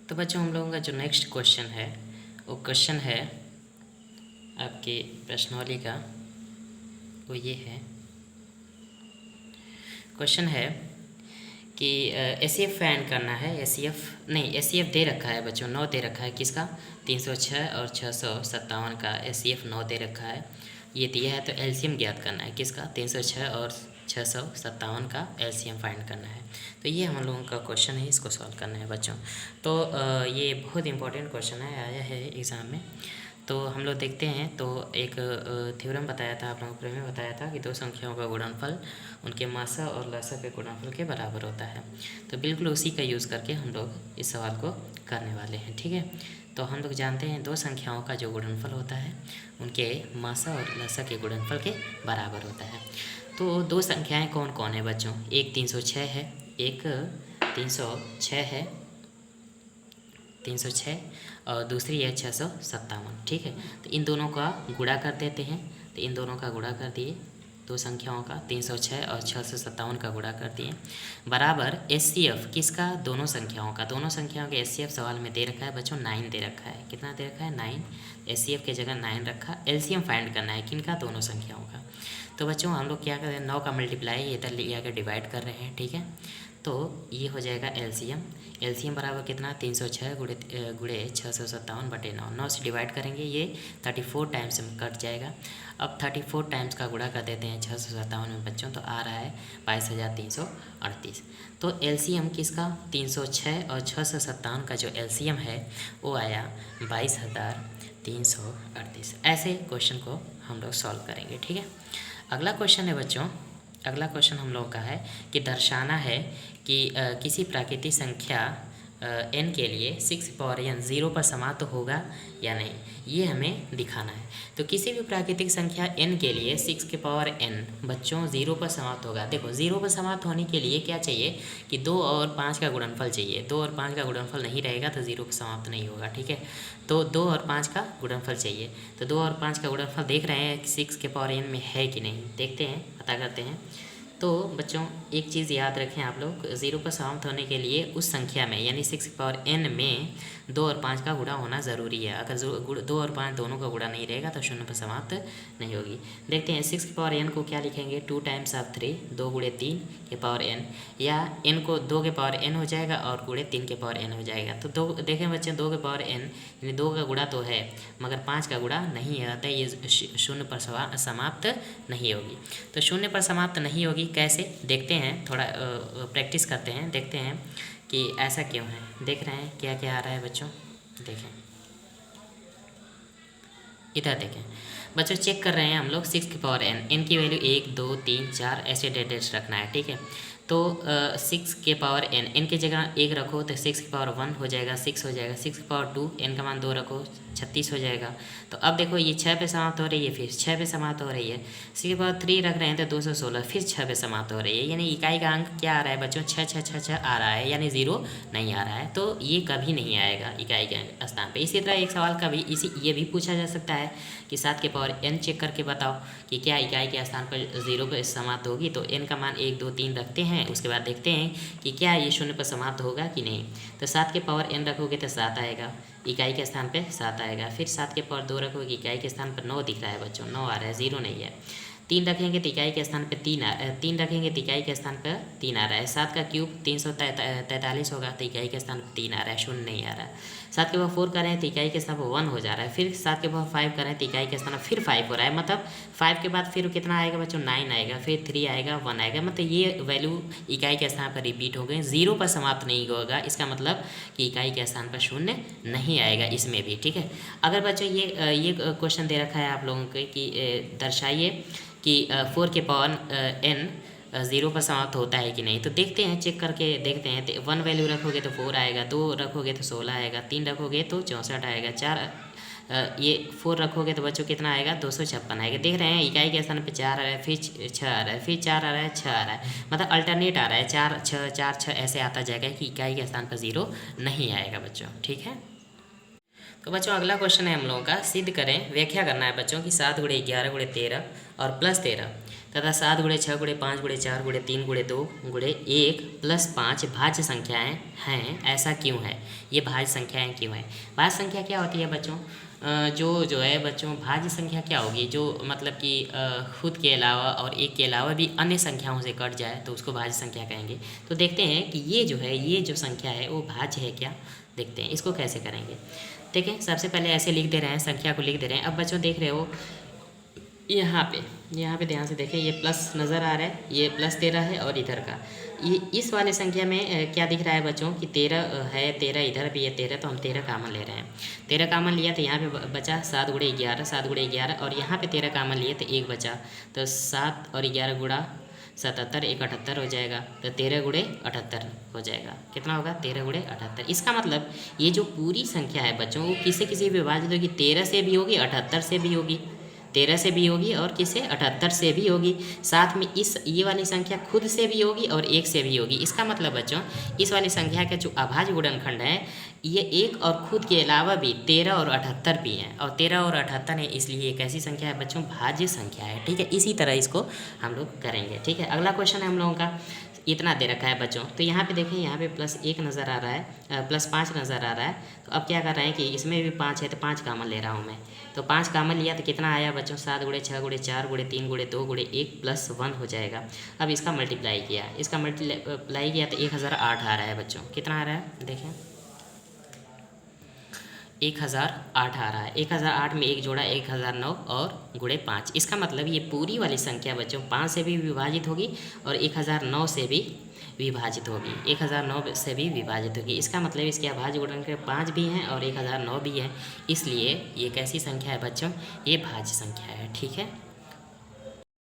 तो बच्चों हम लोगों का जो नेक्स्ट क्वेश्चन है वो क्वेश्चन है आपके प्रश्नावली का। वो ये है, क्वेश्चन है कि एस फाइंड करना है। एस दे रखा है बच्चों, 9 दे रखा है। किसका? 306 और 657 का एस 9 दे रखा है। ये दिया है तो एलसीएम ज्ञात करना है। किसका? 306 और 657 का एलसीएम फाइंड करना है। तो ये हम लोगों का क्वेश्चन है, इसको सॉल्व करना है बच्चों। तो ये बहुत इंपॉर्टेंट क्वेश्चन है, आया है एग्ज़ाम में। तो हम लोग देखते हैं। तो एक थ्योरम बताया था, आप लोगों को प्रमेय बताया था कि दो संख्याओं का गुणनफल उनके मासा और लसा के गुणनफल के बराबर होता है। तो बिल्कुल उसी का यूज़ करके हम लोग इस सवाल को करने वाले हैं। ठीक है, तो हम लोग जानते हैं दो संख्याओं का जो गुणनफल होता है उनके मासा और लसा के गुणनफल के बराबर होता है। तो दो संख्याएं कौन कौन है बच्चों? एक 306 है, एक 306 है, 306 और दूसरी है 657। ठीक है, तो इन दोनों का गुणा कर देते हैं। तो इन दोनों का गुणा कर दिए, दो संख्याओं का 306 और 657 का गुणा कर दिए, बराबर एचसीएफ किसका? दोनों संख्याओं का। दोनों संख्याओं के एचसीएफ सवाल में दे रखा है बच्चों, 9 दे रखा है। कितना दे रखा है? 9। एचसीएफ की जगह 9 रखा। एलसीएम फाइंड करना है किनका? दोनों संख्याओं का। तो बच्चों हम लोग क्या कर रहे हैं, 9 का मल्टीप्लाई इधर ले आकर डिवाइड कर रहे हैं। ठीक है, तो ये हो जाएगा एलसीएम। एलसीएम बराबर कितना? 306 गुणे 657/9। 9 से डिवाइड करेंगे, ये 34 टाइम्स में कट जाएगा। अब 34 टाइम्स का गुणा कर देते हैं 657 में बच्चों, तो आ रहा है 22,338। तो एलसीएम किसका? 306 और 657 का जो एलसीएम है वो आया 22,338। ऐसे क्वेश्चन को हम लोग सॉल्व करेंगे। ठीक है, अगला क्वेश्चन है बच्चों, अगला क्वेश्चन हम लोग का है कि दर्शाना है कि किसी प्राकृतिक संख्या n के लिए 6n 0 पर समाप्त होगा या नहीं, ये हमें दिखाना है। तो किसी भी प्राकृतिक संख्या n के लिए 6n बच्चों 0 पर समाप्त होगा। देखो 0 पर समाप्त होने के लिए क्या चाहिए कि 2 और 5 का गुणनफल चाहिए। 2 और 5 का गुणनफल नहीं रहेगा तो 0 पर समाप्त नहीं होगा। ठीक है, तो 2 और 5 का गुणनफल चाहिए। तो 2 और 5 का गुणनफल देख रहे हैं 6n में है कि नहीं, देखते हैं, पता करते हैं। तो बच्चों एक चीज़ याद रखें आप लोग, 0 पर समाप्त होने के लिए उस संख्या में यानी 6n में 2 और 5 का गुणा होना ज़रूरी है। अगर 2 और 5 दोनों का गुणा नहीं रहेगा तो 0 पर समाप्त नहीं होगी। देखते हैं 6n को क्या लिखेंगे, 2 टाइम्स ऑफ 3, 2 गुणे 3 के पावर n, या n को 2 के पावर n हो जाएगा और गुणे 3 के पावर n हो जाएगा। तो 2 देखें बच्चे, 2 के पावर n यानी 2 का गुणा तो है मगर 5 का गुणा नहीं आता, ये 0 पर समाप्त नहीं होगी। तो 0 पर समाप्त नहीं होगी कैसे, देखते हैं, थोड़ा प्रैक्टिस करते हैं, देखते हैं कि ऐसा क्यों है। देख रहे हैं क्या क्या आ रहा है बच्चों, देखें इधर देखें बच्चों, चेक कर रहे हैं हम लोग 6n, n की वैल्यू 1 2 3 4 ऐसे डेट्स रखना है। ठीक है, तो 6 के पावर n की जगह 1 रखो तो 6 की पावर 1 हो जाएगा, 6 हो जाएगा। 6 की पावर 2, n का मान 2 रखो, 36 हो जाएगा। तो अब देखो ये 6 पे समाप्त हो रही है, फिर 6 पे समाप्त हो रही है। 6 की पावर 3 रख रहे हैं तो 216, फिर 6 पे समाप्त हो रही है। यानी इकाई का अंक क्या आ रहा है बच्चों? 6 6 6 6 आ रहा है, यानी 0 नहीं आ रहा है। तो ये कभी नहीं आएगा इकाई के स्थान पे। इसी तरह एक सवाल का भी ये भी पूछा जा सकता है कि 7 के पावर n चेक करके बताओ कि क्या इकाई के स्थान पर 0 पर समाप्त होगी। तो n का मान 1 2 3 रखते हैं, उसके बाद देखते हैं कि क्या ये 0 पर समाप्त होगा कि नहीं। तो 7 के पावर n रखोगे तो 7 आएगा, इकाई के स्थान पे 7 आएगा। फिर 7 के पावर 2 रखोगे, इकाई के स्थान पर 9 दिख रहा है बच्चों, 9 आ रहा है, 0 नहीं है। 3 रखेंगे तो इकाई के स्थान पर 3 रखेंगे तो इकाई के स्थान पर 3 आ रहा है। 7 का क्यूब 343 होगा तो इकाई के स्थान पर 3 आ रहा है, 0 नहीं आ रहा है। 7 के पावर 4 करें तो इकाई के स्थान पर 1 हो जा रहा है। फिर 7 के पावर 5 करें तो इकाई के स्थान पर फिर 5 हो रहा है, मतलब 5 के बाद फिर कितना आएगा बच्चों? 9 आएगा, फिर 3 आएगा, 1 आएगा, मतलब ये वैल्यू इकाई के स्थान पर रिपीट हो गए। 0 पर समाप्त नहीं होगा, इसका मतलब कि इकाई के स्थान पर 0 नहीं आएगा इसमें भी। ठीक है, अगर बच्चों ये क्वेश्चन दे रखा है आप लोगों को कि दर्शाइए कि 4 के पावर n 0 पर समाप्त होता है कि नहीं। तो देखते हैं, चेक करके देखते हैं। तो 1 वैल्यू रखोगे तो 4 आएगा, 2 रखोगे तो 16 आएगा, 3 रखोगे तो 64 आएगा, 4 ये 4 रखोगे तो बच्चों कितना आएगा? 256 आएगा। देख रहे हैं इकाई के स्थान पे 4 आ रहा है, फिर 6 आ रहा है, फिर 4 आ रहा है, 6 आ रहा है, मतलब अल्टरनेट आ रहा है, 4 6 4 6 ऐसे आता जाएगा कि इकाई के स्थान पर 0 नहीं आएगा बच्चों। ठीक है, तो बच्चों अगला क्वेश्चन है हम लोगों का, सिद्ध करें, व्याख्या करना है बच्चों की 7 गुणे 11 गुणे 13 और प्लस 13। तथा 7 गुणे 6 गुणे 5 गुणे 4 गुणे 3 गुणे 2 गुणे 1 प्लस 5 भाज्य संख्याएं हैं, ऐसा क्यों है? ये भाज्य संख्याएं क्यों है? भाज्य संख्या क्या होती है बच्चों? जो है बच्चों, भाज्य संख्या क्या होगी? जो मतलब कि खुद के अलावा और एक के अलावा भी अन्य संख्याओं से कट जाए तो उसको भाज्य संख्या कहेंगे। तो देखते हैं कि ये जो है, ये जो संख्या है वो भाज्य है क्या, देखते हैं इसको कैसे करेंगे। ठीक है, सबसे पहले ऐसे लिख दे रहे हैं, संख्या को लिख दे रहे हैं। अब बच्चों देख रहे हो यहाँ पे ध्यान से देखें, ये प्लस नज़र आ रहा है, ये प्लस 13 है और इधर का ये इस वाले संख्या में क्या दिख रहा है बच्चों कि 13 है, 13 इधर भी है 13, तो हम 13 कामन ले रहे हैं। 13 कामन लिया तो यहाँ पे बचा 7 गुणे 11, 7 गुणे 11, और यहाँ पे 13 कामन लिए तो 1 बचा, तो 7 और 11 गुणा 77, 1 78 हो जाएगा, तो 13 गुणे 78 हो जाएगा। कितना होगा? 13 गुणे 78। इसका मतलब ये जो पूरी संख्या है बच्चों वो किसी किसी विभाजित होगी, 13 से भी होगी, 78 से भी होगी, 13 से भी होगी और किससे? 78 से भी होगी। साथ में ये वाली संख्या खुद से भी होगी और 1 से भी होगी। इसका मतलब बच्चों इस वाली संख्या का जो अभाज्य गुणनखंड है ये 1 और खुद के अलावा भी 13 और 78 भी हैं, और 13 और 78 है, इसलिए एक ऐसी संख्या है बच्चों भाज्य संख्या है। ठीक है, इसी तरह इसको हम लोग करेंगे। ठीक है, अगला क्वेश्चन है हम लोगों का, इतना दे रखा है बच्चों, तो यहाँ पे देखें, यहाँ पे +1 नज़र आ रहा है, +5 नज़र आ रहा है। तो अब क्या कर रहे हैं कि इसमें भी 5 है तो 5 कामन ले रहा हूँ मैं, तो 5 कामन लिया तो कितना आया बच्चों? 7 गुणे 6 गुणे 4 गुणे 3 गुणे 2 गुणे 1 प्लस 1 हो जाएगा। अब इसका मल्टीप्लाई किया, इसका मल्टीप्लाई किया तो 1008 आ रहा है बच्चों। कितना आ रहा है देखें, 1008 आ रहा है। 1008 में 1 जोड़ा 1009 और गुणे 5। इसका मतलब ये पूरी वाली संख्या बच्चों 5 से भी विभाजित होगी और 1009 से भी विभाजित होगी, 1009 से भी विभाजित होगी। इसका मतलब इसके अभाज्य गुणनखंड 5 भी हैं और 1009 भी है, इसलिए ये कैसी संख्या है बच्चों? ये भाज्य संख्या है। ठीक है।